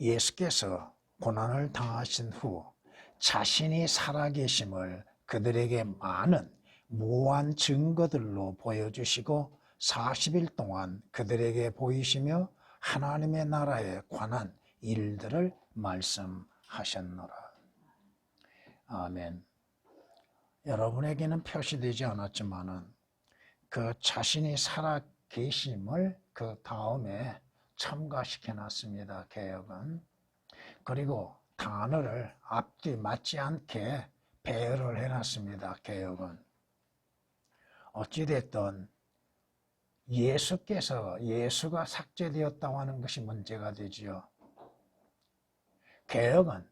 예수께서 고난을 당하신 후 자신이 살아계심을 그들에게 많은 무한 증거들로 보여주시고 40일 동안 그들에게 보이시며 하나님의 나라에 관한 일들을 말씀하셨노라. 아멘. 여러분에게는 표시되지 않았지만은 그 자신이 살아계심을 그 다음에 첨가시켜 놨습니다. 개역은. 그리고 단어를 앞뒤 맞지 않게 배열을 해놨습니다. 개역은. 어찌됐든 예수가 삭제되었다고 하는 것이 문제가 되지요. 개역은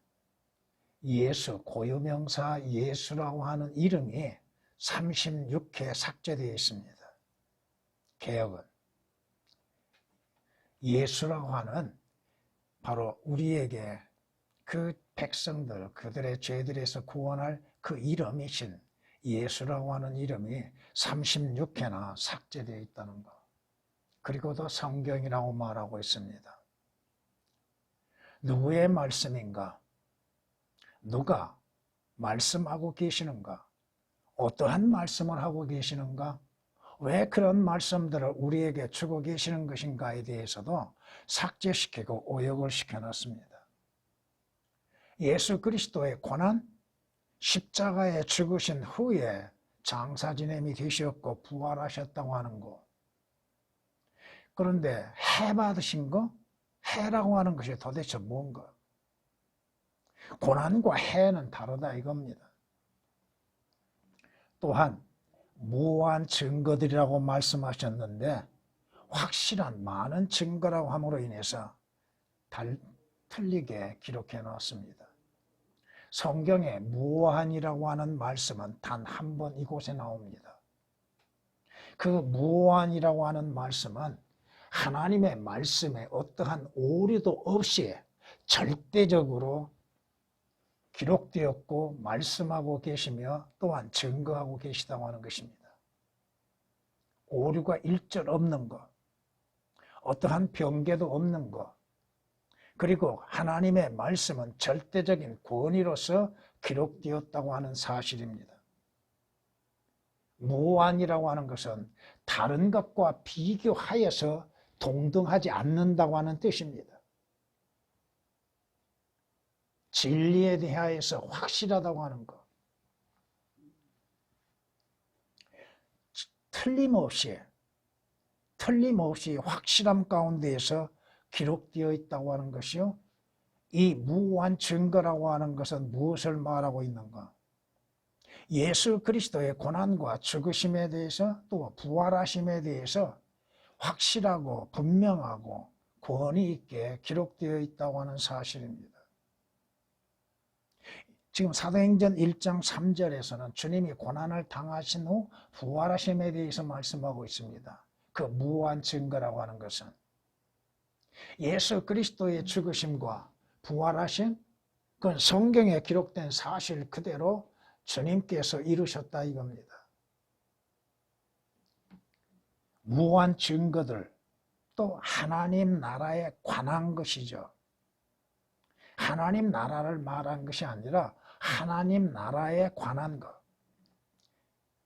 예수, 고유명사 예수라고 하는 이름이 36회 삭제되어 있습니다. 개역은 예수라고 하는 바로 우리에게 그 백성들, 그들의 죄들에서 구원할 그 이름이신 예수라고 하는 이름이 36회나 삭제되어 있다는 것. 그리고도 성경이라고 말하고 있습니다. 누구의 말씀인가? 누가 말씀하고 계시는가? 어떠한 말씀을 하고 계시는가? 왜 그런 말씀들을 우리에게 주고 계시는 것인가에 대해서도 삭제시키고 오역을 시켜놨습니다. 예수 그리스도의 고난, 십자가에 죽으신 후에 장사 지냄이 되셨고 부활하셨다고 하는 거. 그런데 해 받으신 거? 해라고 하는 것이 도대체 뭔가? 고난과 해는 다르다 이겁니다. 또한 무한 증거들이라고 말씀하셨는데 확실한 많은 증거라고 함으로 인해서 틀리게 기록해 놓았습니다. 성경에 무한이라고 하는 말씀은 단 한 번 이곳에 나옵니다. 그 무한이라고 하는 말씀은 하나님의 말씀에 어떠한 오류도 없이 절대적으로 기록되었고 말씀하고 계시며 또한 증거하고 계시다고 하는 것입니다. 오류가 일절 없는 것, 어떠한 변개도 없는 것, 그리고 하나님의 말씀은 절대적인 권위로서 기록되었다고 하는 사실입니다. 무한이라고 하는 것은 다른 것과 비교하여서 동등하지 않는다고 하는 뜻입니다. 진리에 대하여서 확실하다고 하는 것. 틀림없이 확실함 가운데에서 기록되어 있다고 하는 것이요. 이 무한 증거라고 하는 것은 무엇을 말하고 있는가? 예수 그리스도의 고난과 죽으심에 대해서 또 부활하심에 대해서 확실하고 분명하고 권위 있게 기록되어 있다고 하는 사실입니다. 지금 사도행전 1장 3절에서는 주님이 고난을 당하신 후 부활하심에 대해서 말씀하고 있습니다. 그 무한 증거라고 하는 것은 예수 그리스도의 죽으심과 부활하심, 그건 성경에 기록된 사실 그대로 주님께서 이루셨다 이겁니다. 무한 증거들, 또 하나님 나라에 관한 것이죠. 하나님 나라를 말한 것이 아니라 하나님 나라에 관한 것.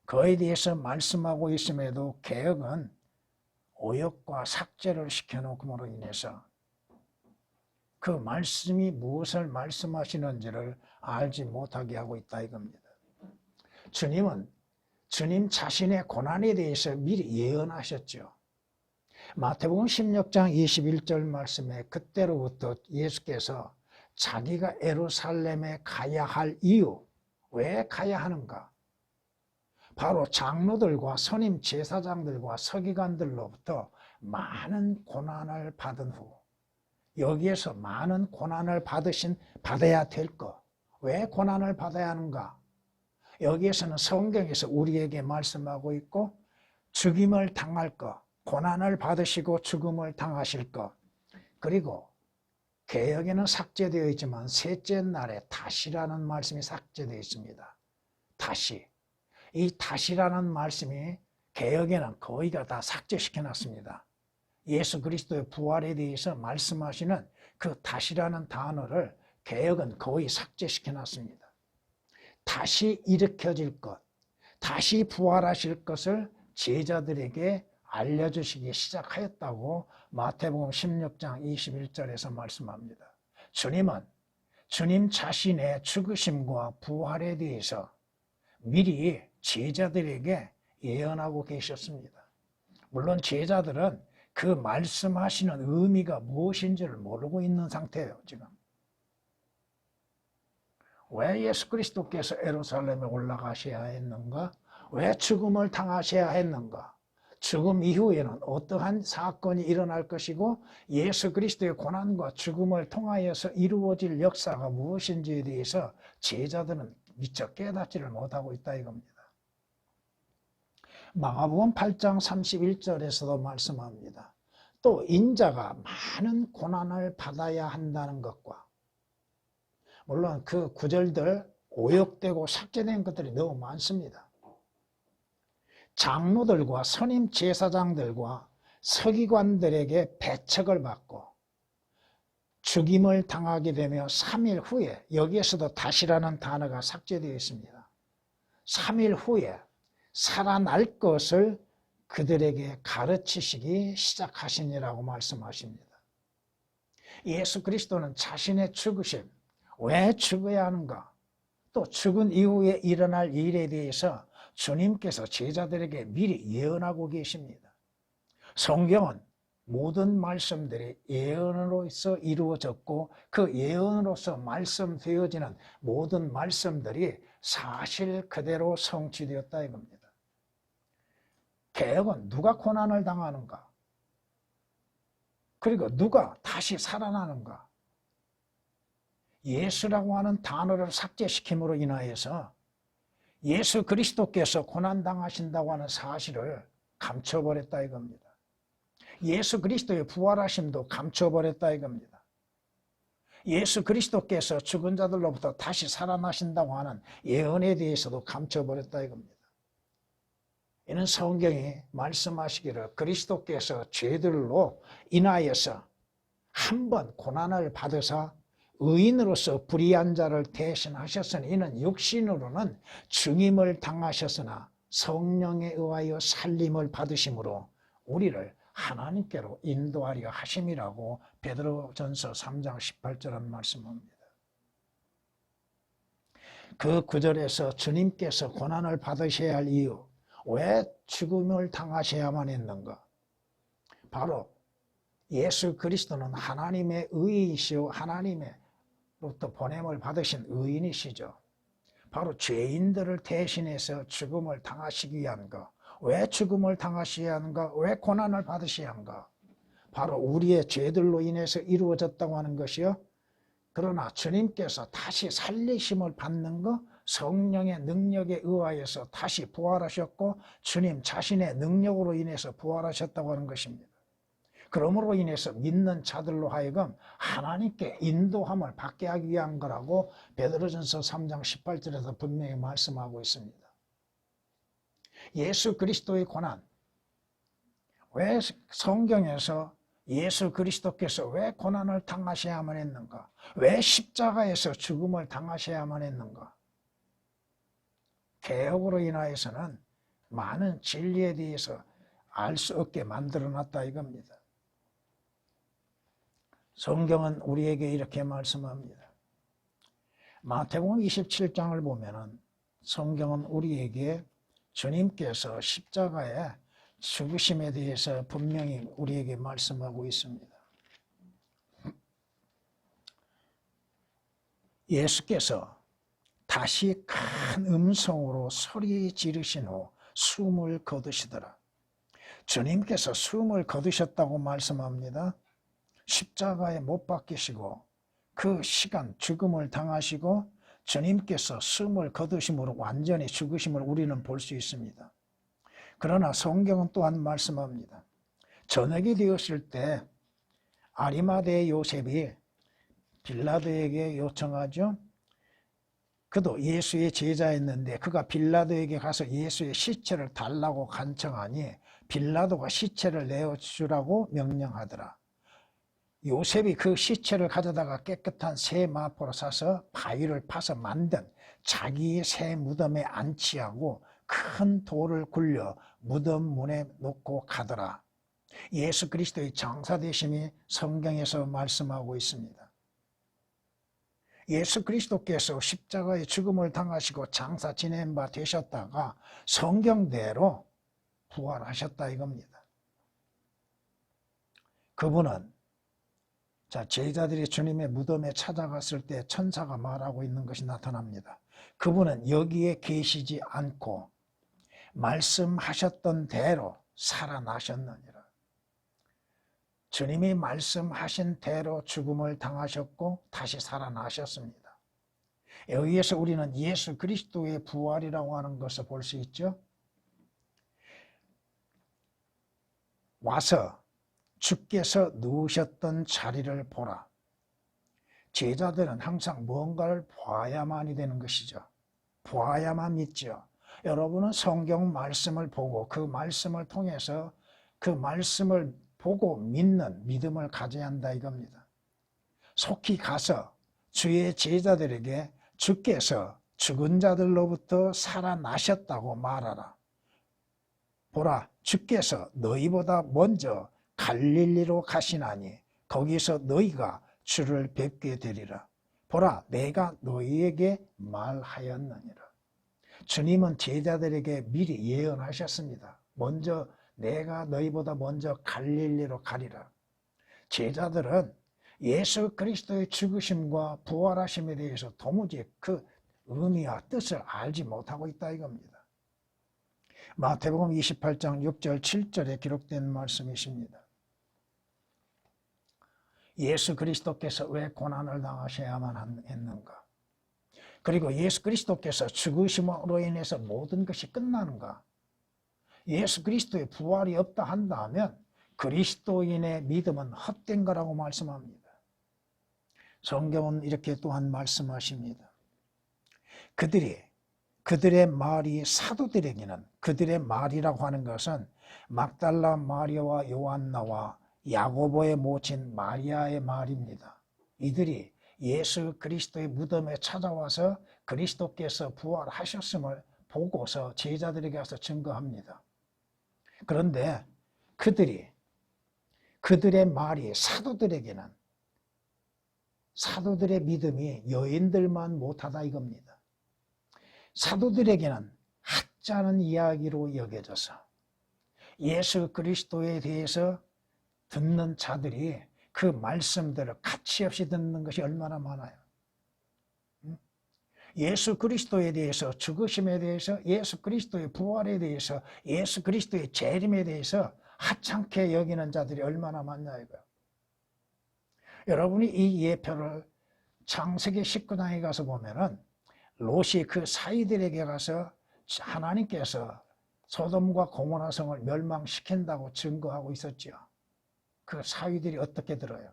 그에 대해서 말씀하고 있음에도 개역은 오역과 삭제를 시켜놓음으로 인해서 그 말씀이 무엇을 말씀하시는지를 알지 못하게 하고 있다 이겁니다. 주님은 주님 자신의 고난에 대해서 미리 예언하셨죠. 마태복음 16장 21절 말씀에 그때로부터 예수께서 자기가 예루살렘에 가야 할 이유, 왜 가야 하는가? 바로 장로들과 선임 제사장들과 서기관들로부터 많은 고난을 받은 후 여기에서 많은 고난을 받아야 될 것. 왜 고난을 받아야 하는가? 여기에서는 성경에서 우리에게 말씀하고 있고 죽임을 당할 것, 고난을 받으시고 죽음을 당하실 것, 그리고 개역에는 삭제되어 있지만 셋째 날에 다시라는 말씀이 삭제되어 있습니다. 다시. 이 다시라는 말씀이 개역에는 거의가 다 삭제시켜 놨습니다. 예수 그리스도의 부활에 대해서 말씀하시는 그 다시라는 단어를 개역은 거의 삭제시켜놨습니다. 다시 일으켜질 것, 다시 부활하실 것을 제자들에게 알려주시기 시작하였다고 마태복음 16장 21절에서 말씀합니다. 주님은 주님 자신의 죽으심과 부활에 대해서 미리 제자들에게 예언하고 계셨습니다. 물론 제자들은 그 말씀하시는 의미가 무엇인지를 모르고 있는 상태예요, 지금. 왜 예수 그리스도께서 예루살렘에 올라가셔야 했는가? 왜 죽음을 당하셔야 했는가? 죽음 이후에는 어떠한 사건이 일어날 것이고 예수 그리스도의 고난과 죽음을 통하여서 이루어질 역사가 무엇인지에 대해서 제자들은 미처 깨닫지를 못하고 있다 이겁니다. 마가복음 8장 31절에서도 말씀합니다. 또 인자가 많은 고난을 받아야 한다는 것과, 물론 그 구절들 오역되고 삭제된 것들이 너무 많습니다. 장로들과 선임 제사장들과 서기관들에게 배척을 받고 죽임을 당하게 되며 3일 후에, 여기에서도 다시라는 단어가 삭제되어 있습니다. 3일 후에 살아날 것을 그들에게 가르치시기 시작하시니라고 말씀하십니다. 예수 그리스도는 자신의 죽으심, 왜 죽어야 하는가, 또 죽은 이후에 일어날 일에 대해서 주님께서 제자들에게 미리 예언하고 계십니다. 성경은 모든 말씀들이 예언으로서 이루어졌고 그 예언으로서 말씀되어지는 모든 말씀들이 사실 그대로 성취되었다 이겁니다. 개혁은 누가 고난을 당하는가? 그리고 누가 다시 살아나는가? 예수라고 하는 단어를 삭제시킴으로 인하여서 예수 그리스도께서 고난당하신다고 하는 사실을 감춰버렸다 이겁니다. 예수 그리스도의 부활하심도 감춰버렸다 이겁니다. 예수 그리스도께서 죽은 자들로부터 다시 살아나신다고 하는 예언에 대해서도 감춰버렸다 이겁니다. 이는 성경이 말씀하시기를 그리스도께서 죄들로 인하여서 한 번 고난을 받으사 의인으로서 불의한 자를 대신하셨으니 이는 육신으로는 죽임을 당하셨으나 성령에 의하여 살림을 받으심으로 우리를 하나님께로 인도하려 하심이라고 베드로전서 3장 18절은 말씀합니다. 그 구절에서 주님께서 고난을 받으셔야 할 이유, 왜 죽음을 당하셔야만 했는가? 바로 예수 그리스도는 하나님의 의이시오, 하나님으로부터 보냄을 받으신 의인이시죠. 바로 죄인들을 대신해서 죽음을 당하시기 위한 것. 왜 죽음을 당하셔야 하는가? 왜 고난을 받으셔야 하는가? 바로 우리의 죄들로 인해서 이루어졌다고 하는 것이요. 그러나 주님께서 다시 살리심을 받는 것, 성령의 능력에 의하여서 다시 부활하셨고 주님 자신의 능력으로 인해서 부활하셨다고 하는 것입니다. 그러므로 인해서 믿는 자들로 하여금 하나님께 인도함을 받게 하기 위한 거라고 베드로전서 3장 18절에서 분명히 말씀하고 있습니다. 예수 그리스도의 고난, 왜 성경에서 예수 그리스도께서 왜 고난을 당하셔야만 했는가? 왜 십자가에서 죽음을 당하셔야만 했는가? 개혁으로 인하여서는 많은 진리에 대해서 알 수 없게 만들어놨다 이겁니다. 성경은 우리에게 이렇게 말씀합니다. 마태복음 27장을 보면은 성경은 우리에게 주님께서 십자가에 죽으심에 대해서 분명히 우리에게 말씀하고 있습니다. 예수께서 다시 큰 음성으로 소리 지르신 후 숨을 거두시더라. 주님께서 숨을 거두셨다고 말씀합니다. 십자가에 못 박히시고 그 시간 죽음을 당하시고 주님께서 숨을 거두심으로 완전히 죽으심을 우리는 볼 수 있습니다. 그러나 성경은 또한 말씀합니다. 저녁이 되었을 때 아리마대 요셉이 빌라도에게 요청하죠. 그도 예수의 제자였는데 그가 빌라도에게 가서 예수의 시체를 달라고 간청하니 빌라도가 시체를 내어주라고 명령하더라. 요셉이 그 시체를 가져다가 깨끗한 새 마포로 사서 바위를 파서 만든 자기의 새 무덤에 안치하고 큰 돌을 굴려 무덤 문에 놓고 가더라. 예수 그리스도의 장사되심이 성경에서 말씀하고 있습니다. 예수 그리스도께서 십자가의 죽음을 당하시고 장사 지낸 바 되셨다가 성경대로 부활하셨다 이겁니다. 그분은 제자들이 주님의 무덤에 찾아갔을 때 천사가 말하고 있는 것이 나타납니다. 그분은 여기에 계시지 않고 말씀하셨던 대로 살아나셨느니라. 주님이 말씀하신 대로 죽음을 당하셨고 다시 살아나셨습니다. 여기에서 우리는 예수 그리스도의 부활이라고 하는 것을 볼 수 있죠. 와서 주께서 누우셨던 자리를 보라. 제자들은 항상 뭔가를 봐야만이 되는 것이죠. 봐야만 믿죠. 여러분은 성경 말씀을 보고 그 말씀을 통해서 그 말씀을 보고 믿는 믿음을 가져야 한다 이겁니다. 속히 가서 주의 제자들에게 주께서 죽은 자들로부터 살아나셨다고 말하라. 보라, 주께서 너희보다 먼저 갈릴리로 가시나니 거기서 너희가 주를 뵙게 되리라. 보라, 내가 너희에게 말하였느니라. 주님은 제자들에게 미리 예언하셨습니다. 먼저 내가 너희보다 먼저 갈릴리로 가리라. 제자들은 예수 그리스도의 죽으심과 부활하심에 대해서 도무지 그 의미와 뜻을 알지 못하고 있다 이겁니다. 마태복음 28장 6절 7절에 기록된 말씀이십니다. 예수 그리스도께서 왜 고난을 당하셔야만 했는가? 그리고 예수 그리스도께서 죽으심으로 인해서 모든 것이 끝나는가? 예수 그리스도의 부활이 없다 한다면 그리스도인의 믿음은 헛된 거라고 말씀합니다. 성경은 이렇게 또한 말씀하십니다. 그들의 말이 사도들에게는, 그들의 말이라고 하는 것은 막달라 마리아와 요한나와 야고보의 모친 마리아의 말입니다. 이들이 예수 그리스도의 무덤에 찾아와서 그리스도께서 부활하셨음을 보고서 제자들에게 와서 증거합니다. 그런데 그들의 말이 사도들에게는 사도들의 믿음이 여인들만 못하다 이겁니다. 사도들에게는 하찮은 이야기로 여겨져서 예수 그리스도에 대해서 듣는 자들이 그 말씀들을 가치 없이 듣는 것이 얼마나 많아요. 예수 그리스도에 대해서, 죽으심에 대해서, 예수 그리스도의 부활에 대해서, 예수 그리스도의 재림에 대해서 하찮게 여기는 자들이 얼마나 많냐 이거요. 여러분이 이 예표를 창세기 19장에 가서 보면은 롯이 그 사이들에게 가서 하나님께서 소돔과 고모라 성을 멸망시킨다고 증거하고 있었죠. 그 사위들이 어떻게 들어요?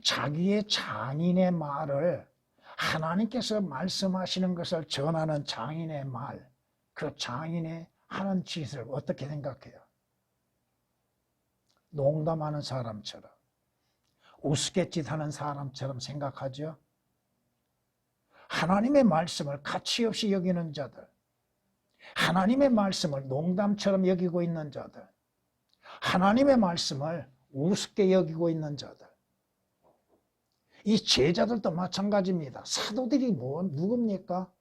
자기의 장인의 말을, 하나님께서 말씀하시는 것을 전하는 장인의 말, 그 장인의 하는 짓을 어떻게 생각해요? 농담하는 사람처럼, 우스갯짓 하는 사람처럼 생각하죠? 하나님의 말씀을 가치 없이 여기는 자들, 하나님의 말씀을 농담처럼 여기고 있는 자들, 하나님의 말씀을 우습게 여기고 있는 자들, 이 제자들도 마찬가지입니다. 사도들이 누굽니까?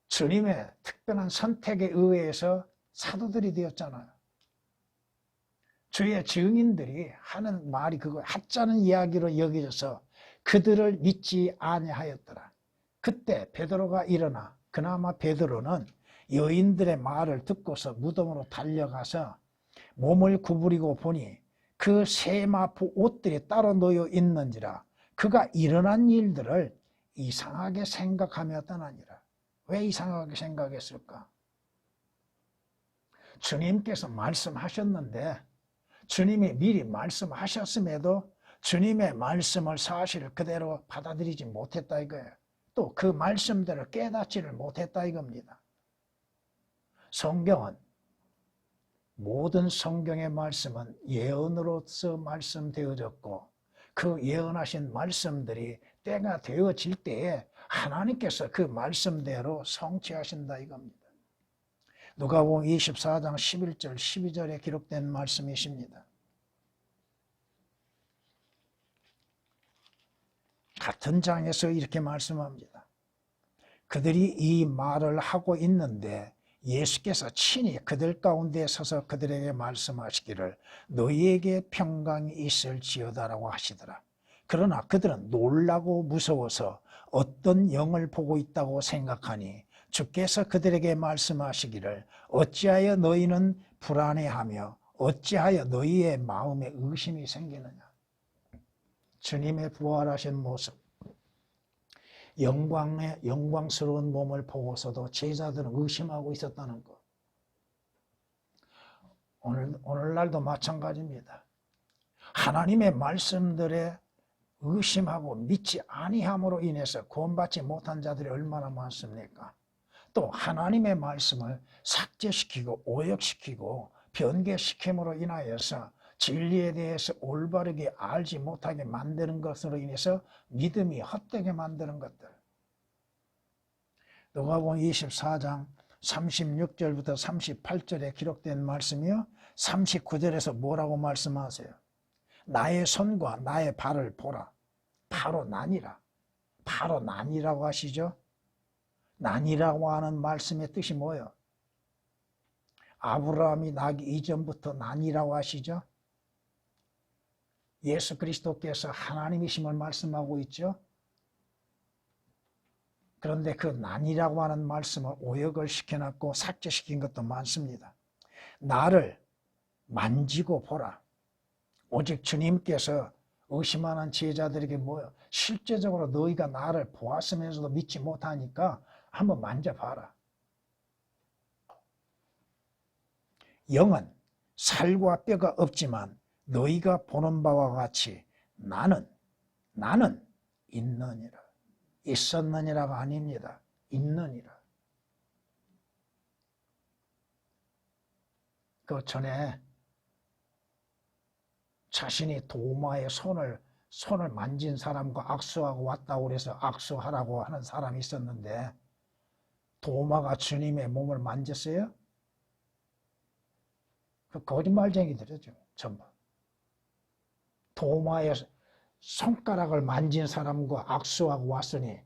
주님의 특별한 선택에 의해서 사도들이 되었잖아요. 주의 증인들이 하는 말이 그거 하찮은 이야기로 여겨져서 그들을 믿지 아니하였더라. 그때 베드로가 일어나, 그나마 베드로는 여인들의 말을 듣고서 무덤으로 달려가서 몸을 구부리고 보니 그 세마포 옷들이 따로 놓여 있는지라 그가 일어난 일들을 이상하게 생각하며 떠나니라. 왜 이상하게 생각했을까? 주님께서 말씀하셨는데 주님이 미리 말씀하셨음에도 주님의 말씀을 사실 그대로 받아들이지 못했다 이거예요. 또 그 말씀들을 깨닫지를 못했다 이겁니다. 성경은 모든 성경의 말씀은 예언으로서 말씀되어졌고 그 예언하신 말씀들이 때가 되어질 때에 하나님께서 그 말씀대로 성취하신다 이겁니다. 누가복음 24장 11절 12절에 기록된 말씀이십니다. 같은 장에서 이렇게 말씀합니다. 그들이 이 말을 하고 있는데 예수께서 친히 그들 가운데 서서 그들에게 말씀하시기를 너희에게 평강이 있을지어다라고 하시더라. 그러나 그들은 놀라고 무서워서 어떤 영을 보고 있다고 생각하니 주께서 그들에게 말씀하시기를 어찌하여 너희는 불안해하며 어찌하여 너희의 마음에 의심이 생기느냐. 주님의 부활하신 모습, 영광스러운 몸을 보고서도 제자들은 의심하고 있었다는 것. 오늘날도 마찬가지입니다. 하나님의 말씀들에 의심하고 믿지 아니함으로 인해서 구원받지 못한 자들이 얼마나 많습니까? 또 하나님의 말씀을 삭제시키고 오역시키고 변개시킴으로 인하여서 진리에 대해서 올바르게 알지 못하게 만드는 것으로 인해서 믿음이 헛되게 만드는 것들. 누가복음 24장 36절부터 38절에 기록된 말씀이요. 39절에서 뭐라고 말씀하세요? 나의 손과 나의 발을 보라. 바로 난이라. 바로 난이라고 하시죠. 난이라고 하는 말씀의 뜻이 뭐예요? 아브라함이 나기 이전부터 난이라고 하시죠. 예수 그리스도께서 하나님이심을 말씀하고 있죠. 그런데 그 난이라고 하는 말씀을 오역을 시켜놨고 삭제시킨 것도 많습니다. 나를 만지고 보라. 오직 주님께서 의심하는 제자들에게 뭐예요? 실제적으로 너희가 나를 보았으면서도 믿지 못하니까 한번 만져봐라. 영은 살과 뼈가 없지만 너희가 보는 바와 같이 나는 있느니라. 있었느니라가 아닙니다. 있느니라. 그 전에 자신이 도마의 손을 만진 사람과 악수하고 왔다고 그래서 악수하라고 하는 사람이 있었는데 도마가 주님의 몸을 만졌어요? 그 거짓말쟁이들이죠, 전부. 도마의 손가락을 만진 사람과 악수하고 왔으니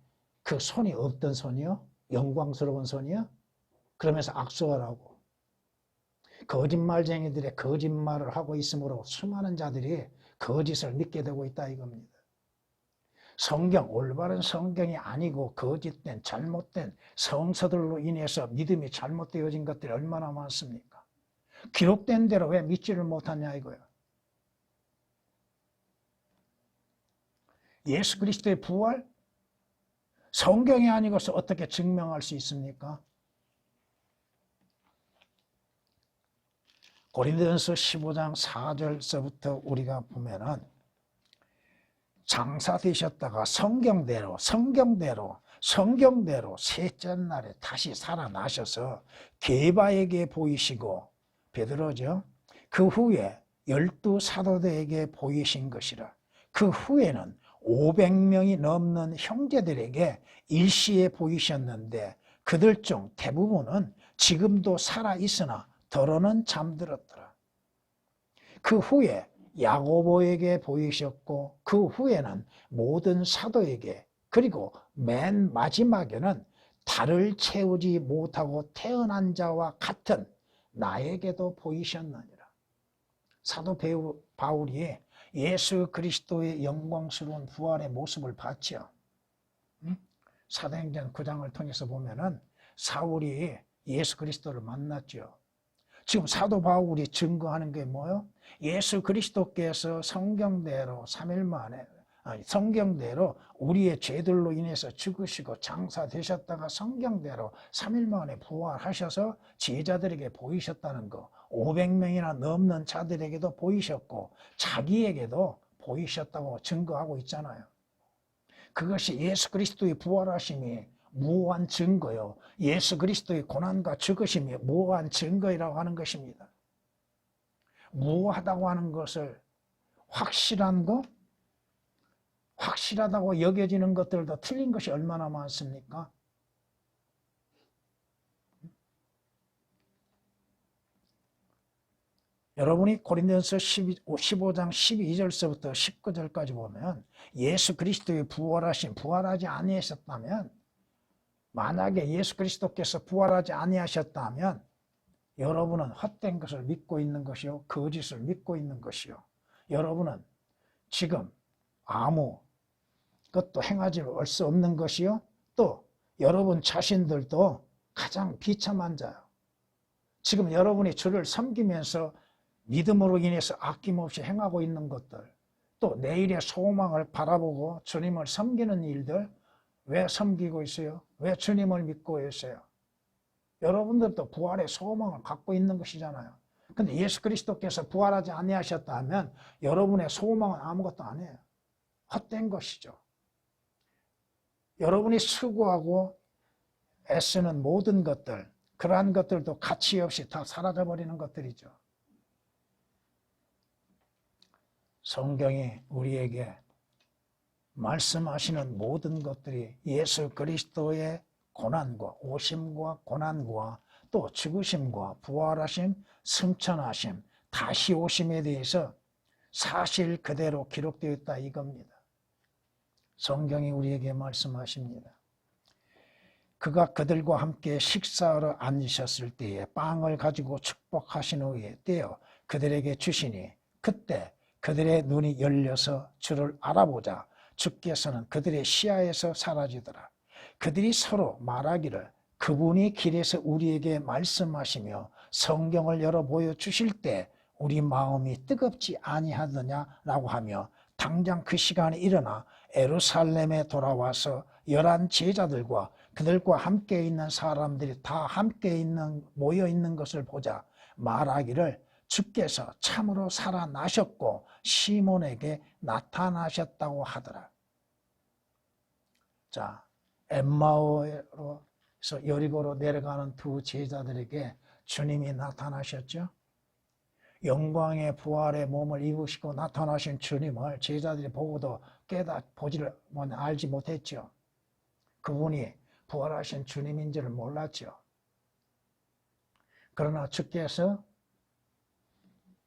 그 손이 어떤 손이요? 영광스러운 손이요? 그러면서 악수하라고. 거짓말쟁이들의 거짓말을 하고 있으므로 수많은 자들이 거짓을 믿게 되고 있다 이겁니다. 올바른 성경이 아니고 거짓된 잘못된 성서들로 인해서 믿음이 잘못되어진 것들이 얼마나 많습니까? 기록된 대로 왜 믿지를 못하냐 이거예요. 예수 그리스도의 부활? 성경이 아니고서 어떻게 증명할 수 있습니까? 고린도전서 15장 4절서부터 우리가 보면은 장사되셨다가 성경대로 셋째 날에 다시 살아나셔서 게바에게 보이시고 베드로죠. 그 후에 12 사도들에게 보이신 것이라. 그 후에는 500명이 넘는 형제들에게 일시에 보이셨는데 그들 중 대부분은 지금도 살아있으나 더러는 잠들었더라. 그 후에 야고보에게 보이셨고 그 후에는 모든 사도에게 그리고 맨 마지막에는 달을 채우지 못하고 태어난 자와 같은 나에게도 보이셨느니라. 사도 바울이 예수 그리스도의 영광스러운 부활의 모습을 봤죠. 사도행전 9장을 통해서 보면은 사울이 예수 그리스도를 만났죠. 지금 사도 바울이 증거하는 게 뭐예요? 예수 그리스도께서 성경대로 3일 만에 성경대로 우리의 죄들로 인해서 죽으시고 장사되셨다가 성경대로 3일 만에 부활하셔서 제자들에게 보이셨다는 거. 500명이나 넘는 자들에게도 보이셨고 자기에게도 보이셨다고 증거하고 있잖아요. 그것이 예수 그리스도의 부활하심이 무한 증거요. 예수 그리스도의 고난과 죽으심이 무한 증거이라고 하는 것입니다. 무하다고 하는 것을 확실한 거, 확실하다고 여겨지는 것들도 틀린 것이 얼마나 많습니까? 여러분이 고린도전서 15장 12절서부터 19절까지 보면 예수 그리스도의 부활하지 아니하셨다면, 만약에 예수 그리스도께서 부활하지 아니하셨다면 여러분은 헛된 것을 믿고 있는 것이요, 거짓을 믿고 있는 것이요, 여러분은 지금 아무 것도 행하지 올 수 없는 것이요, 또 여러분 자신들도 가장 비참한 자요. 지금 여러분이 주를 섬기면서 믿음으로 인해서 아낌없이 행하고 있는 것들, 또 내일의 소망을 바라보고 주님을 섬기는 일들, 왜 섬기고 있어요? 왜 주님을 믿고 있어요? 여러분들도 부활의 소망을 갖고 있는 것이잖아요. 근데 예수 그리스도께서 부활하지 아니하셨다면 여러분의 소망은 아무것도 아니에요. 헛된 것이죠. 여러분이 수고하고 애쓰는 모든 것들, 그러한 것들도 가치 없이 다 사라져버리는 것들이죠. 성경이 우리에게 말씀하시는 모든 것들이 예수 그리스도의 고난과 오심과 고난과 또 죽으심과 부활하심, 승천하심, 다시 오심에 대해서 사실 그대로 기록되어 있다 이겁니다. 성경이 우리에게 말씀하십니다. 그가 그들과 함께 식사하러 앉으셨을 때에 빵을 가지고 축복하신 후에 떼어 그들에게 주시니, 그때 그들의 눈이 열려서 주를 알아보자 주께서는 그들의 시야에서 사라지더라. 그들이 서로 말하기를, 그분이 길에서 우리에게 말씀하시며 성경을 열어 보여주실 때 우리 마음이 뜨겁지 아니하더냐라고 하며, 당장 그 시간에 일어나 예루살렘에 돌아와서 11 제자들과 그들과 함께 있는 사람들이 다 함께 모여 있는 것을 보자 말하기를, 주께서 참으로 살아나셨고 시몬에게 나타나셨다고 하더라. 자, 엠마오에서 여리고로 내려가는 두 제자들에게 주님이 나타나셨죠. 영광의 부활의 몸을 입으시고 나타나신 주님을 제자들이 보고도 알지 못했죠. 그분이 부활하신 주님인 줄을 몰랐죠. 그러나 주께서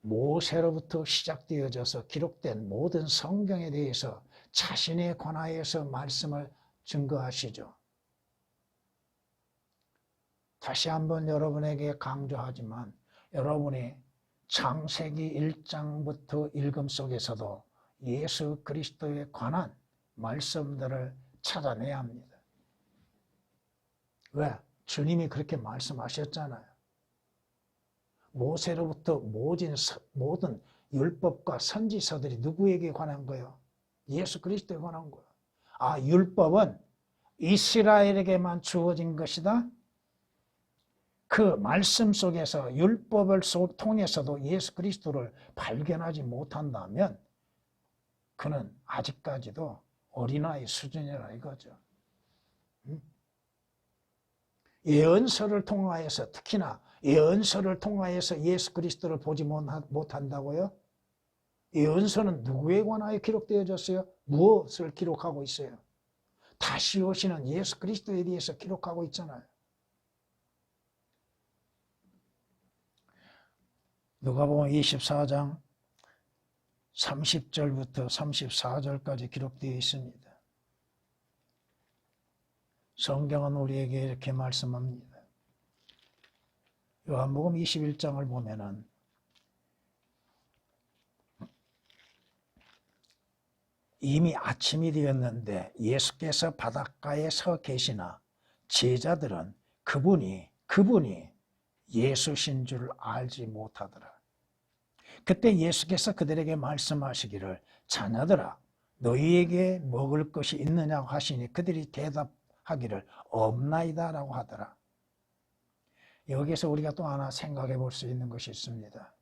모세로부터 시작되어져서 기록된 모든 성경에 대해서 자신에 관하여서 말씀을 증거하시죠. 다시 한번 여러분에게 강조하지만, 여러분이 창세기 1장부터 읽음 속에서도 예수 그리스도에 관한 말씀들을 찾아내야 합니다. 왜? 주님이 그렇게 말씀하셨잖아요. 모세로부터 모든 율법과 선지서들이 누구에게 관한 거예요? 예수 그리스도에 관한 거예요. 아, 율법은 이스라엘에게만 주어진 것이다? 그 말씀 속에서 율법을 통해서도 예수 그리스도를 발견하지 못한다면 그는 아직까지도 어린아이 수준이라 이거죠. 예언서를 통하여서, 특히나 예언서를 통하여서 예수 그리스도를 보지 못한다고요? 예언서는 누구에 관하여 기록되어졌어요? 무엇을 기록하고 있어요? 다시 오시는 예수 그리스도에 대해서 기록하고 있잖아요. 누가복음 24장 30절부터 34절까지 기록되어 있습니다. 성경은 우리에게 이렇게 말씀합니다. 요한복음 21장을 보면은 이미 아침이 되었는데 예수께서 바닷가에 서 계시나 제자들은 그분이 예수신 줄 알지 못하더라. 그때 예수께서 그들에게 말씀하시기를, 자녀들아, 너희에게 먹을 것이 있느냐고 하시니 그들이 대답하기를 없나이다 라고 하더라. 여기서 우리가 또 하나 생각해 볼 수 있는 것이 있습니다.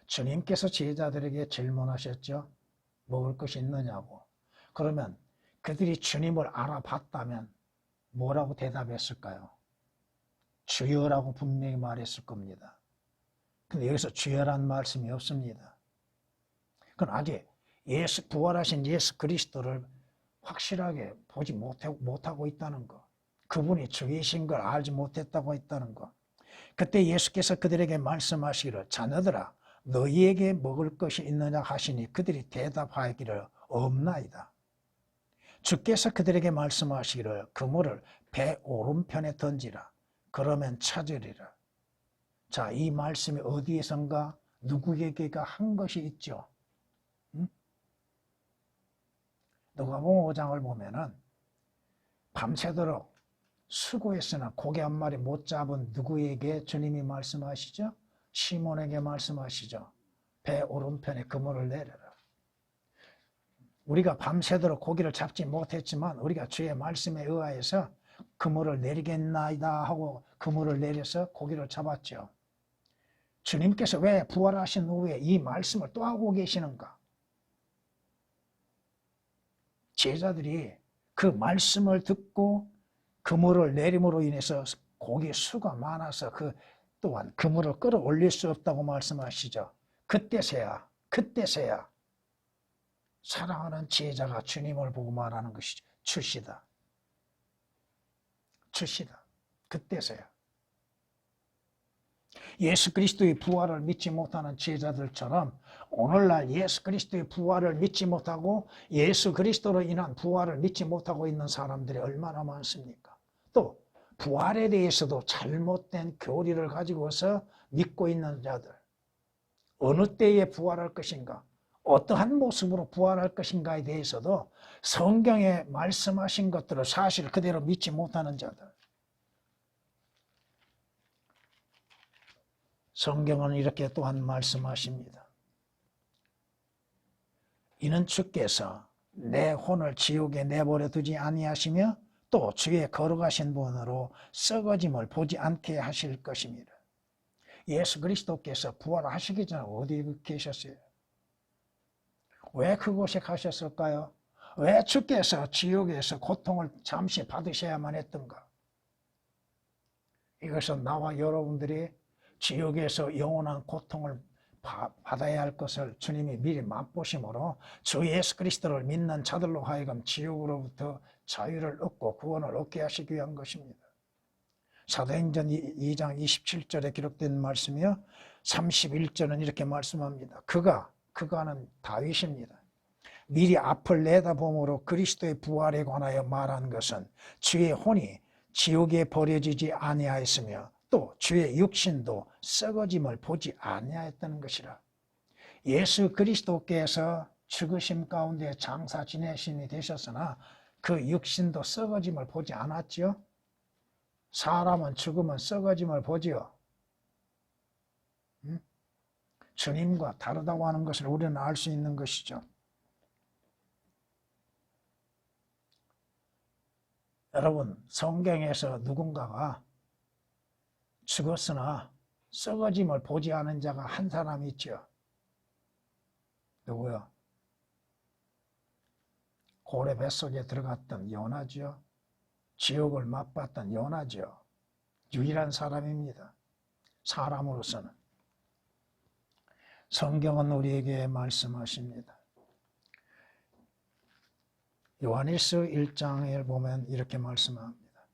주님께서 제자들에게 질문하셨죠. 먹을 것이 있느냐고. 그러면 그들이 주님을 알아봤다면 뭐라고 대답했을까요? 주여라고 분명히 말했을 겁니다. 근데 여기서 주여란 말씀이 없습니다. 그건 아직 부활하신 예수 그리스도를 확실하게 보지 못하고 있다는 거. 그분이 주이신 걸 알지 못했다고 했다는 거. 그때 예수께서 그들에게 말씀하시기를 자녀들아 너희에게 먹을 것이 있느냐 하시니 그들이 대답하기를 없나이다. 주께서 그들에게 말씀하시기를 그물을 배 오른편에 던지라. 그러면 찾으리라. 자, 이 말씀이 어디에선가 누구에게가 한 것이 있죠. 누가복음 5장을 보면은 밤새도록 수고했으나 고기 한 마리 못 잡은 누구에게 주님이 말씀하시죠? 시몬에게 말씀하시죠. 배 오른편에 그물을 내려라. 우리가 밤새도록 고기를 잡지 못했지만 우리가 주의 말씀에 의하여서 그물을 내리겠나이다 하고 그물을 내려서 고기를 잡았죠. 주님께서 왜 부활하신 후에 이 말씀을 또 하고 계시는가? 제자들이 그 말씀을 듣고 그물을 내림으로 인해서 고기 수가 많아서 또한 그물을 끌어올릴 수 없다고 말씀하시죠. 그때서야 사랑하는 제자가 주님을 보고 말하는 것이죠. 주시다. 그때서야. 예수 그리스도의 부활을 믿지 못하는 제자들처럼 오늘날 예수 그리스도의 부활을 믿지 못하고 예수 그리스도로 인한 부활을 믿지 못하고 있는 사람들이 얼마나 많습니까? 또 부활에 대해서도 잘못된 교리를 가지고서 믿고 있는 자들. 어느 때에 부활할 것인가? 어떠한 모습으로 부활할 것인가에 대해서도 성경에 말씀하신 것들을 사실 그대로 믿지 못하는 자들. 성경은 이렇게 또한 말씀하십니다. 이는 주께서 내 혼을 지옥에 내버려 두지 아니하시며 또 주의 거룩하신 분으로 썩어짐을 보지 않게 하실 것입니다. 예수 그리스도께서 부활하시기 전에 어디 계셨어요? 왜 그곳에 가셨을까요? 왜 주께서 지옥에서 고통을 잠시 받으셔야만 했던가? 이것은 나와 여러분들이 지옥에서 영원한 고통을 받아야 할 것을 주님이 미리 맛보심으로 주 예수 그리스도를 믿는 자들로 하여금 지옥으로부터 자유를 얻고 구원을 얻게 하시기 위한 것입니다. 사도행전 2장 27절에 기록된 말씀이요 31절은 이렇게 말씀합니다. 그가는 다윗입니다. 미리 앞을 내다봄으로 그리스도의 부활에 관하여 말한 것은 주의 혼이 지옥에 버려지지 아니하였으며 또 주의 육신도 썩어짐을 보지 아니하였다는 것이라. 예수 그리스도께서 죽으심 가운데 장사 지내심이 되셨으나 그 육신도 썩어짐을 보지 않았죠. 사람은 죽으면 썩어짐을 보지요. 주님과 다르다고 하는 것을 우리는 알 수 있는 것이죠. 여러분, 성경에서 누군가가 죽었으나 썩어짐을 보지 않은 자가 한 사람 있죠. 누구요? 고래 뱃속에 들어갔던 요나죠. 지옥을 맛봤던 요나죠. 유일한 사람입니다. 사람으로서는. 성경은 우리에게 말씀하십니다. 요한일서 1장에 보면 이렇게 말씀합니다.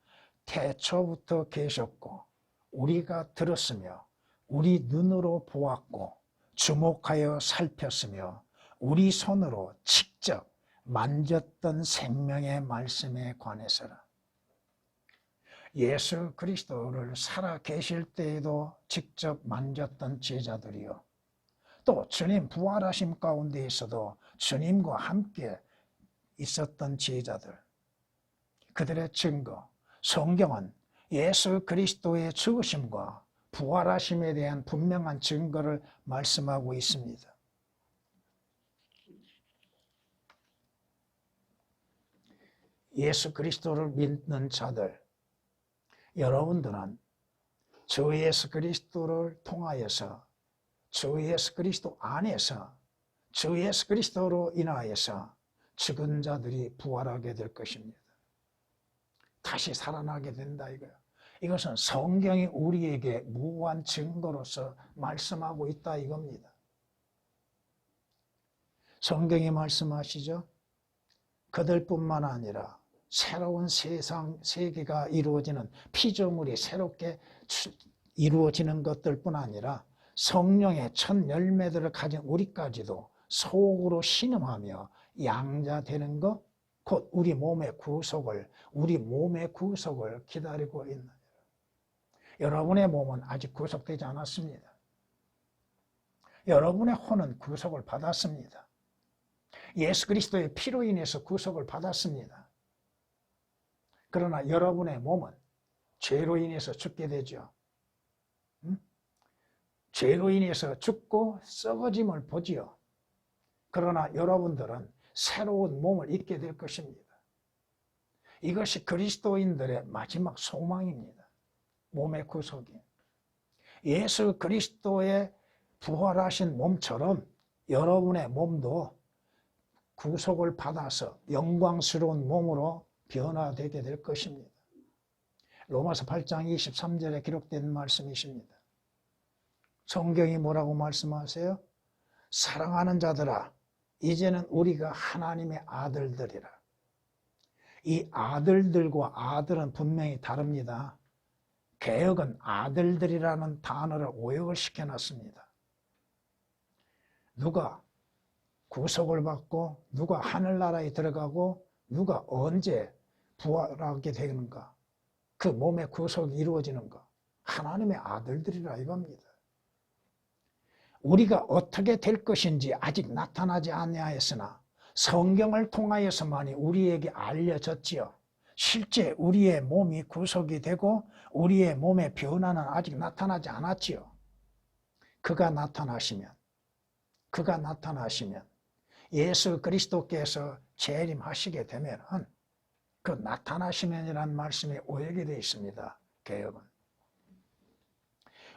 태초부터 계셨고 우리가 들었으며 우리 눈으로 보았고 주목하여 살폈으며 우리 손으로 직접 만졌던 생명의 말씀에 관해서라. 예수 그리스도를 살아 계실 때에도 직접 만졌던 제자들이요. 또 주님 부활하심 가운데에서도 주님과 함께 있었던 제자들. 그들의 증거, 성경은 예수 그리스도의 죽으심과 부활하심에 대한 분명한 증거를 말씀하고 있습니다. 예수 그리스도를 믿는 자들, 여러분들은 주 예수 그리스도를 통하여서 주 예수 그리스도 안에서 주 예수 그리스도로 인하여서 죽은 자들이 부활하게 될 것입니다. 다시 살아나게 된다 이거예요. 이것은 성경이 우리에게 무한 증거로서 말씀하고 있다 이겁니다. 성경이 말씀하시죠. 그들뿐만 아니라 새로운 세계가 이루어지는 피조물이 새롭게 이루어지는 것들뿐 아니라 성령의 첫 열매들을 가진 우리까지도 속으로 신음하며 양자되는 것, 곧 우리 몸의 구속을 기다리고 있는. 여러분의 몸은 아직 구속되지 않았습니다. 여러분의 혼은 구속을 받았습니다. 예수 그리스도의 피로 인해서 구속을 받았습니다. 그러나 여러분의 몸은 죄로 인해서 죽게 되죠. 죄로 인해서 죽고 썩어짐을 보지요. 그러나 여러분들은 새로운 몸을 입게 될 것입니다. 이것이 그리스도인들의 마지막 소망입니다. 몸의 구속이. 예수 그리스도의 부활하신 몸처럼 여러분의 몸도 구속을 받아서 영광스러운 몸으로 변화되게 될 것입니다. 로마서 8장 23절에 기록된 말씀이십니다. 성경이 뭐라고 말씀하세요? 사랑하는 자들아, 이제는 우리가 하나님의 아들들이라. 이 아들들과 아들은 분명히 다릅니다. 개역은 아들들이라는 단어를 오역을 시켜놨습니다. 누가 구속을 받고 누가 하늘나라에 들어가고 누가 언제 부활하게 되는가, 그 몸의 구속이 이루어지는가, 하나님의 아들들이라 이겁니다. 우리가 어떻게 될 것인지 아직 나타나지 아니하였으나 성경을 통하여서만이 우리에게 알려졌지요. 실제 우리의 몸이 구속이 되고 우리의 몸의 변화는 아직 나타나지 않았지요. 그가 나타나시면 예수 그리스도께서 재림하시게 되면 그 나타나시면이라는 말씀이 오역이 되어 있습니다. 개역은.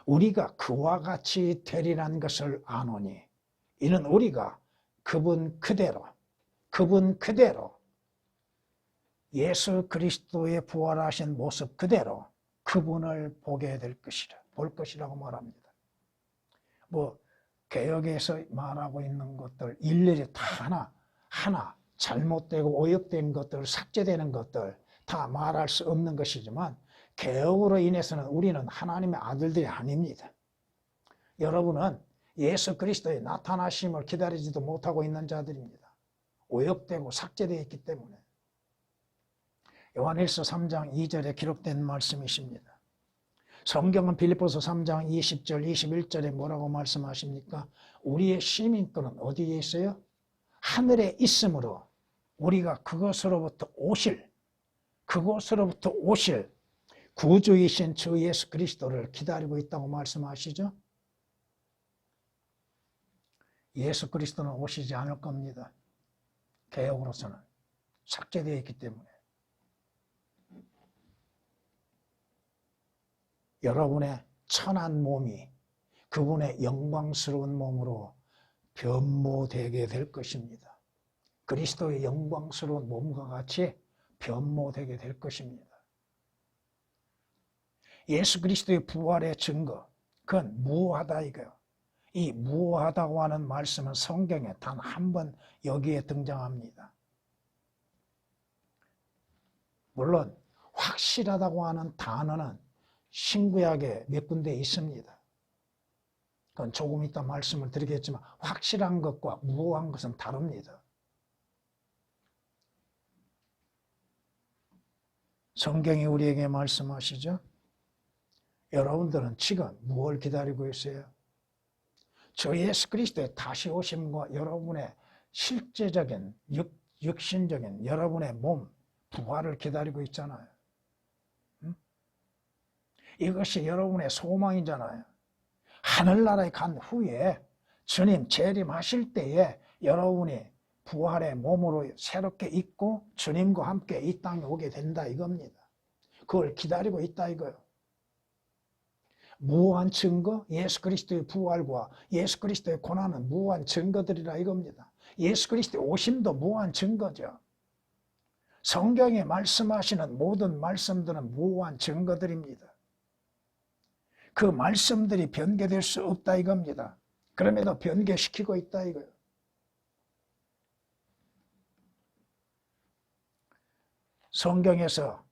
우리가 그와 같이 되리란 것을 아노니 이는 우리가 그분 그대로 예수 그리스도의 부활하신 모습 그대로 그분을 보게 될 것이라, 볼 것이라고 말합니다. 개역에서 말하고 있는 것들 일일이 다 하나 잘못되고 오역된 것들, 삭제되는 것들 다 말할 수 없는 것이지만 개역으로 인해서는 우리는 하나님의 아들들이 아닙니다. 여러분은 예수 그리스도의 나타나심을 기다리지도 못하고 있는 자들입니다. 오역되고 삭제되어 있기 때문에. 요한일서 3장 2절에 기록된 말씀이십니다. 성경은 빌립보서 3장 20절 21절에 뭐라고 말씀하십니까? 우리의 시민권은 어디에 있어요? 하늘에 있으므로 우리가 그것으로부터 오실 구주이신 주 예수 그리스도를 기다리고 있다고 말씀하시죠. 예수 그리스도는 오시지 않을 겁니다. 개역으로서는 삭제되어 있기 때문에. 여러분의 천한 몸이 그분의 영광스러운 몸으로 변모되게 될 것입니다. 그리스도의 영광스러운 몸과 같이 변모되게 될 것입니다. 예수 그리스도의 부활의 증거, 그건 무효하다 이거예요. 이 무효하다고 하는 말씀은 성경에 단 한 번 여기에 등장합니다. 물론 확실하다고 하는 단어는 신구약에 몇 군데 있습니다. 그건 조금 이따 말씀을 드리겠지만 확실한 것과 무효한 것은 다릅니다. 성경이 우리에게 말씀하시죠. 여러분들은 지금 무엇을 기다리고 있어요? 저 예수 그리스도의 다시 오심과 여러분의 실제적인 육신적인 여러분의 몸 부활을 기다리고 있잖아요. 이것이 여러분의 소망이잖아요. 하늘나라에 간 후에 주님 재림하실 때에 여러분이 부활의 몸으로 새롭게 있고 주님과 함께 이 땅에 오게 된다 이겁니다. 그걸 기다리고 있다 이거요. 무한 증거, 예수 그리스도의 부활과 예수 그리스도의 고난은 무한 증거들이라 이겁니다. 예수 그리스도의 오심도 무한 증거죠. 성경에 말씀하시는 모든 말씀들은 무한 증거들입니다. 그 말씀들이 변개될 수 없다 이겁니다. 그럼에도 변개시키고 있다 이거예요. 성경에서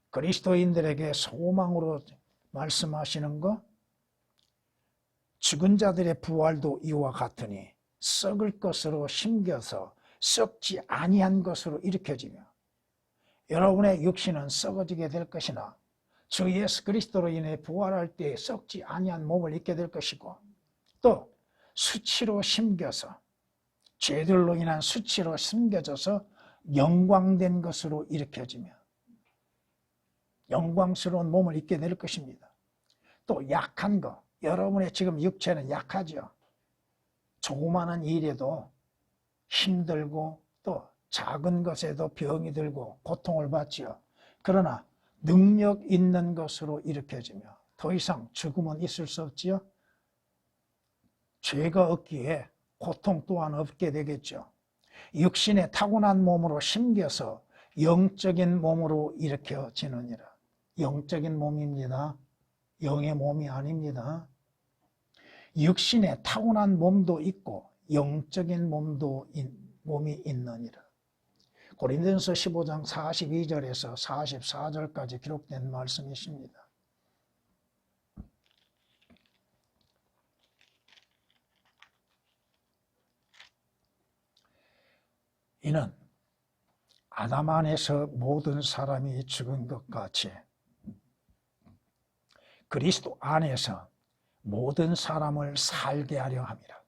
그리스도인들에게 소망으로 말씀하시는 거, 죽은 자들의 부활도 이와 같으니 썩을 것으로 심겨서 썩지 아니한 것으로 일으켜지며, 여러분의 육신은 썩어지게 될 것이나 주 예수 그리스도로 인해 부활할 때 썩지 아니한 몸을 입게 될 것이고, 또 수치로 심겨서, 죄들로 인한 수치로 심겨져서 영광된 것으로 일으켜지며 영광스러운 몸을 입게 될 것입니다. 또 약한 것, 여러분의 지금 육체는 약하죠. 조그마한 일에도 힘들고 또 작은 것에도 병이 들고 고통을 받지요. 그러나 능력 있는 것으로 일으켜지며 더 이상 죽음은 있을 수 없지요. 죄가 없기에 고통 또한 없게 되겠죠. 육신의 타고난 몸으로 심겨서 영적인 몸으로 일으켜지느니라. 영적인 몸입니다. 영의 몸이 아닙니다. 육신의 타고난 몸도 있고 영적인 몸이 있느니라. 고린도전서 15장 42절에서 44절까지 기록된 말씀이십니다. 이는 아담 안에서 모든 사람이 죽은 것 같이 그리스도 안에서 모든 사람을 살게 하려 함이라.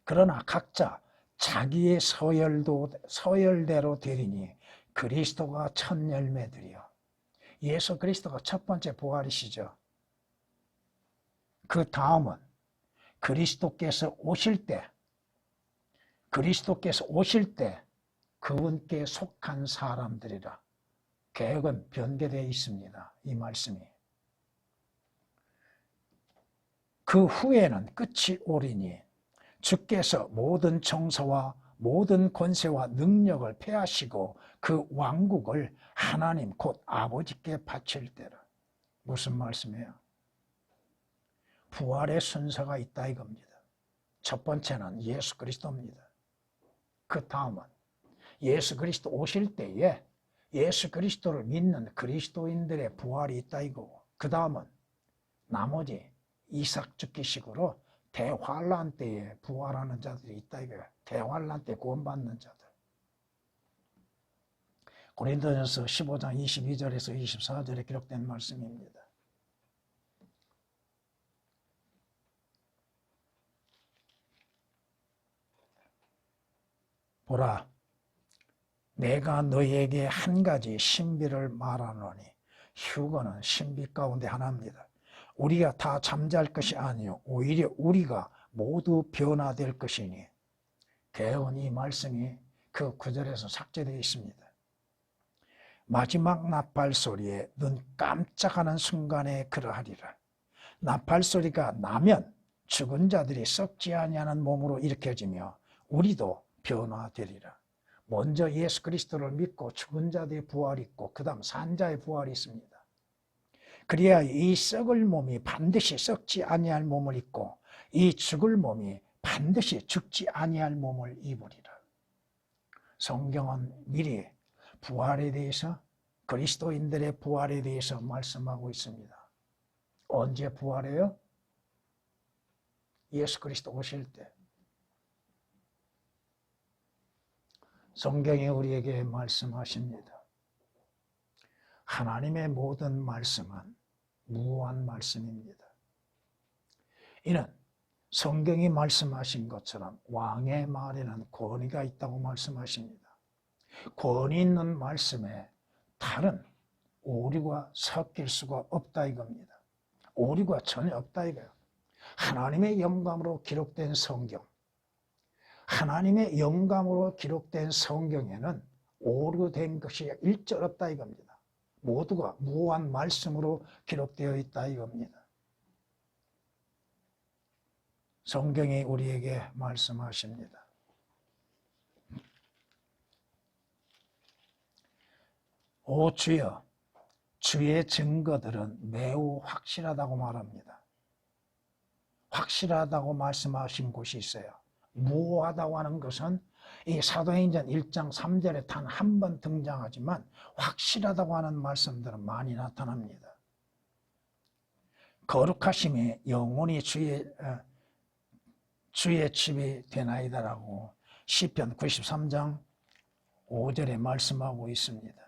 그러나 각자 자기의 서열대로 되리니 그리스도가 첫 열매들이요. 예수 그리스도가 첫 번째 부활이시죠. 그 다음은 그리스도께서 오실 때 그분께 속한 사람들이라. 계획은 변개되어 있습니다. 이 말씀이. 그 후에는 끝이 오리니 주께서 모든 정서와 모든 권세와 능력을 폐하시고 그 왕국을 하나님 곧 아버지께 바칠 때라. 무슨 말씀이에요? 부활의 순서가 있다 이겁니다. 첫 번째는 예수 그리스도입니다. 그 다음은 예수 그리스도 오실 때에 예수 그리스도를 믿는 그리스도인들의 부활이 있다 이거고, 그 다음은 나머지 이삭 죽기식으로 대환란 때에 부활하는 자들이 있다 이거예요. 대환란 때 구원받는 자들. 고린도전서 15장 22절에서 24절에 기록된 말씀입니다. 보라, 내가 너희에게 한 가지 신비를 말하노니 휴거는 신비 가운데 하나입니다. 우리가 다 잠잘 것이 아니요 오히려 우리가 모두 변화될 것이니. 개헌 이 말씀이 그 구절에서 삭제되어 있습니다. 마지막 나팔 소리에 눈 깜짝하는 순간에 그러하리라. 나팔 소리가 나면 죽은 자들이 썩지 아니하는 몸으로 일으켜지며 우리도 변화되리라. 먼저 예수 그리스도를 믿고 죽은 자들의 부활이 있고 그 다음 산자의 부활이 있습니다. 그래야 이 썩을 몸이 반드시 썩지 아니할 몸을 입고 이 죽을 몸이 반드시 죽지 아니할 몸을 입으리라. 성경은 미리 부활에 대해서, 그리스도인들의 부활에 대해서 말씀하고 있습니다. 언제 부활해요? 예수 그리스도 오실 때. 성경이 우리에게 말씀하십니다. 하나님의 모든 말씀은 무한 말씀입니다. 이는 성경이 말씀하신 것처럼 왕의 말에는 권위가 있다고 말씀하십니다. 권위 있는 말씀에 다른 오류가 섞일 수가 없다 이겁니다. 오류가 전혀 없다 이거예요. 하나님의 영감으로 기록된 성경, 하나님의 영감으로 기록된 성경에는 오류된 것이 일절 없다 이겁니다. 모두가 무한 말씀으로 기록되어 있다 이겁니다. 성경이 우리에게 말씀하십니다. 오 주여, 주의 증거들은 매우 확실하다고 말합니다. 확실하다고 말씀하신 곳이 있어요. 무효하다고 하는 것은 이 사도행전 1장 3절에 단 한 번 등장하지만 확실하다고 하는 말씀들은 많이 나타납니다. 거룩하심이 영원히 주의 집이 되나이다라고 시편 93장 5절에 말씀하고 있습니다.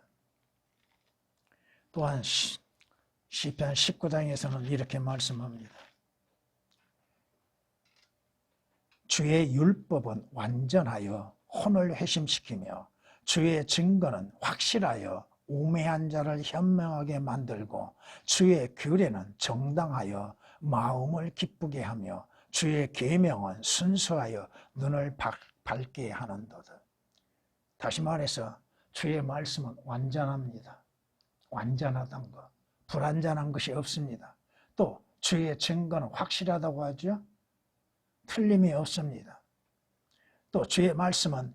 또한 시편 19장에서는 이렇게 말씀합니다. 주의 율법은 완전하여 혼을 회심시키며 주의 증거는 확실하여 우매한 자를 현명하게 만들고 주의 규례는 정당하여 마음을 기쁘게 하며 주의 계명은 순수하여 눈을 밝게 하는도다. 다시 말해서 주의 말씀은 완전합니다. 완전하다는 것, 불완전한 것이 없습니다. 또 주의 증거는 확실하다고 하죠. 틀림이 없습니다. 또 주의 말씀은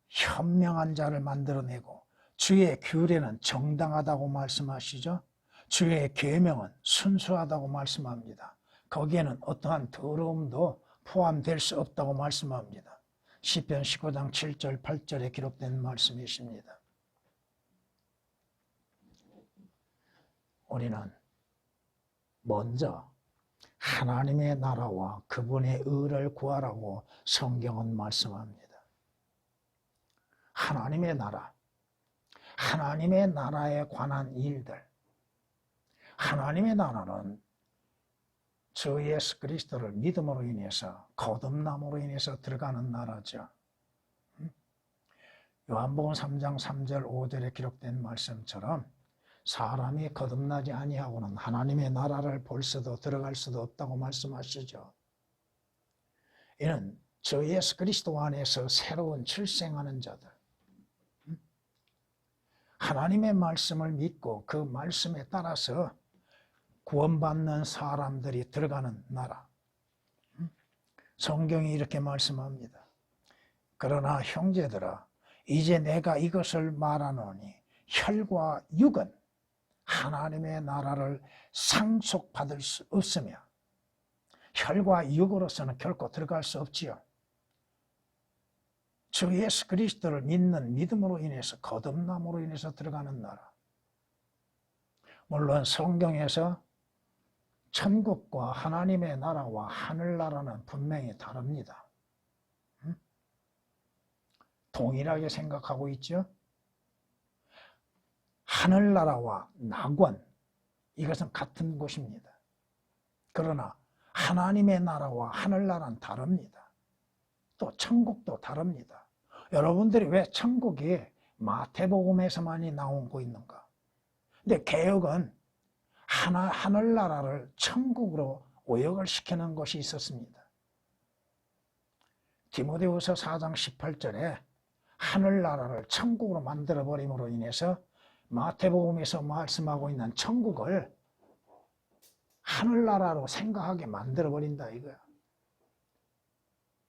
현명한 자를 만들어내고 주의 규례는 정당하다고 말씀하시죠. 주의 계명은 순수하다고 말씀합니다. 거기에는 어떠한 더러움도 포함될 수 없다고 말씀합니다. 시편 19장 7절 8절에 기록된 말씀이십니다. 우리는 먼저 하나님의 나라와 그분의 의를 구하라고 성경은 말씀합니다. 하나님의 나라, 하나님의 나라에 관한 일들. 하나님의 나라는 주 예수 그리스도를 믿음으로 인해서 거듭남으로 인해서 들어가는 나라죠. 요한복음 3장 3절 5절에 기록된 말씀처럼 사람이 거듭나지 아니하고는 하나님의 나라를 볼 수도 들어갈 수도 없다고 말씀하시죠. 이는 주 예수 그리스도 안에서 새로운 출생하는 자들, 하나님의 말씀을 믿고 그 말씀에 따라서 구원받는 사람들이 들어가는 나라. 성경이 이렇게 말씀합니다. 그러나 형제들아, 이제 내가 이것을 말하노니 혈과 육은 하나님의 나라를 상속받을 수 없으며 혈과 육으로서는 결코 들어갈 수 없지요. 주 예수 그리스도를 믿는 믿음으로 인해서 거듭남으로 인해서 들어가는 나라. 물론 성경에서 천국과 하나님의 나라와 하늘나라는 분명히 다릅니다. 동일하게 생각하고 있죠. 하늘나라와 낙원, 이것은 같은 곳입니다. 그러나 하나님의 나라와 하늘나라는 다릅니다. 또 천국도 다릅니다. 여러분들이 왜 천국이 마태복음에서만이 나오고 있는가? 근데 개역은 하늘나라를 천국으로 오역을 시키는 것이 있었습니다. 디모데후서 4장 18절에 하늘나라를 천국으로 만들어버림으로 인해서 마태복음에서 말씀하고 있는 천국을 하늘나라로 생각하게 만들어버린다 이거야.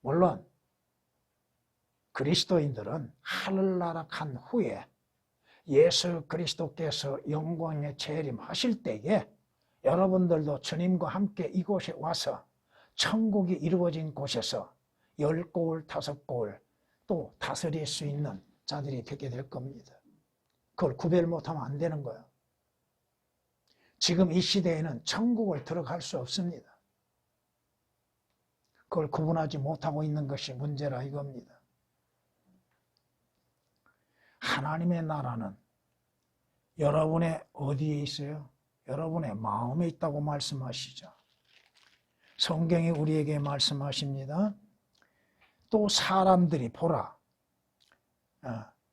물론 그리스도인들은 하늘나라 간 후에 예수 그리스도께서 영광에 재림하실 때에 여러분들도 주님과 함께 이곳에 와서 천국이 이루어진 곳에서 10고을, 5고을 또 다스릴 수 있는 자들이 되게 될 겁니다. 그걸 구별 못하면 안 되는 거예요. 지금 이 시대에는 천국을 들어갈 수 없습니다. 그걸 구분하지 못하고 있는 것이 문제라 이겁니다. 하나님의 나라는 여러분의 어디에 있어요? 여러분의 마음에 있다고 말씀하시죠. 성경이 우리에게 말씀하십니다. 또 사람들이 보라,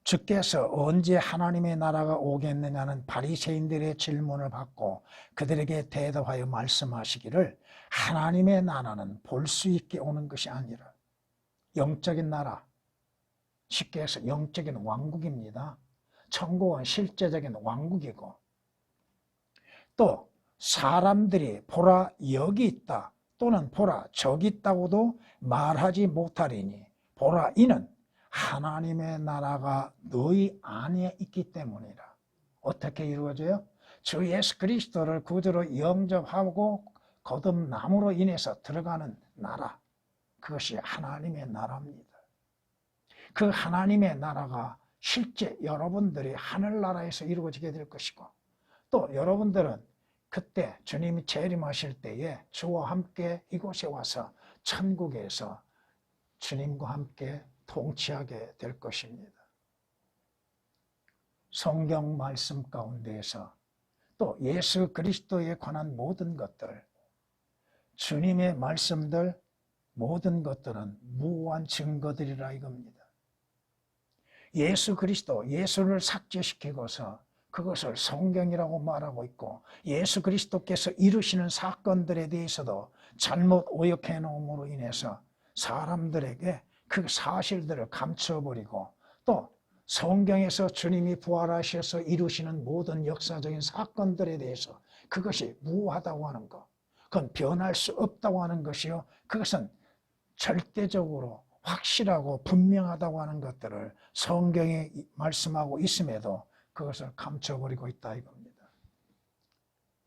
주께서 언제 하나님의 나라가 오겠느냐는 바리새인들의 질문을 받고 그들에게 대답하여 말씀하시기를 하나님의 나라는 볼 수 있게 오는 것이 아니라 영적인 나라, 쉽게 해서 영적인 왕국입니다. 천국은 실제적인 왕국이고 또 사람들이 보라 여기 있다 또는 보라 저기 있다고도 말하지 못하리니 보라 이는 하나님의 나라가 너희 안에 있기 때문이라. 어떻게 이루어져요? 주 예수 그리스도를 구주로 영접하고 거듭남으로 인해서 들어가는 나라, 그것이 하나님의 나라입니다. 그 하나님의 나라가 실제 여러분들이 하늘나라에서 이루어지게 될 것이고, 또 여러분들은 그때 주님이 재림하실 때에 주와 함께 이곳에 와서 천국에서 주님과 함께 통치하게 될 것입니다. 성경 말씀 가운데에서 또 예수 그리스도에 관한 모든 것들, 주님의 말씀들, 모든 것들은 무한 증거들이라 이겁니다. 예수 그리스도, 예수를 삭제시키고서 그것을 성경이라고 말하고 있고, 예수 그리스도께서 이루시는 사건들에 대해서도 잘못 오역해 놓음으로 인해서 사람들에게 그 사실들을 감춰버리고, 또 성경에서 주님이 부활하셔서 이루시는 모든 역사적인 사건들에 대해서 그것이 무하다고 하는 것, 그건 변할 수 없다고 하는 것이요, 그것은 절대적으로 확실하고 분명하다고 하는 것들을 성경에 말씀하고 있음에도 그것을 감춰버리고 있다 이겁니다.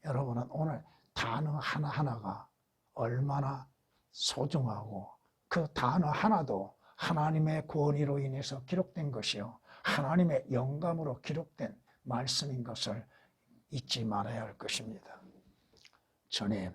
여러분은 오늘 단어 하나하나가 얼마나 소중하고, 그 단어 하나도 하나님의 권위로 인해서 기록된 것이요, 하나님의 영감으로 기록된 말씀인 것을 잊지 말아야 할 것입니다. 주님,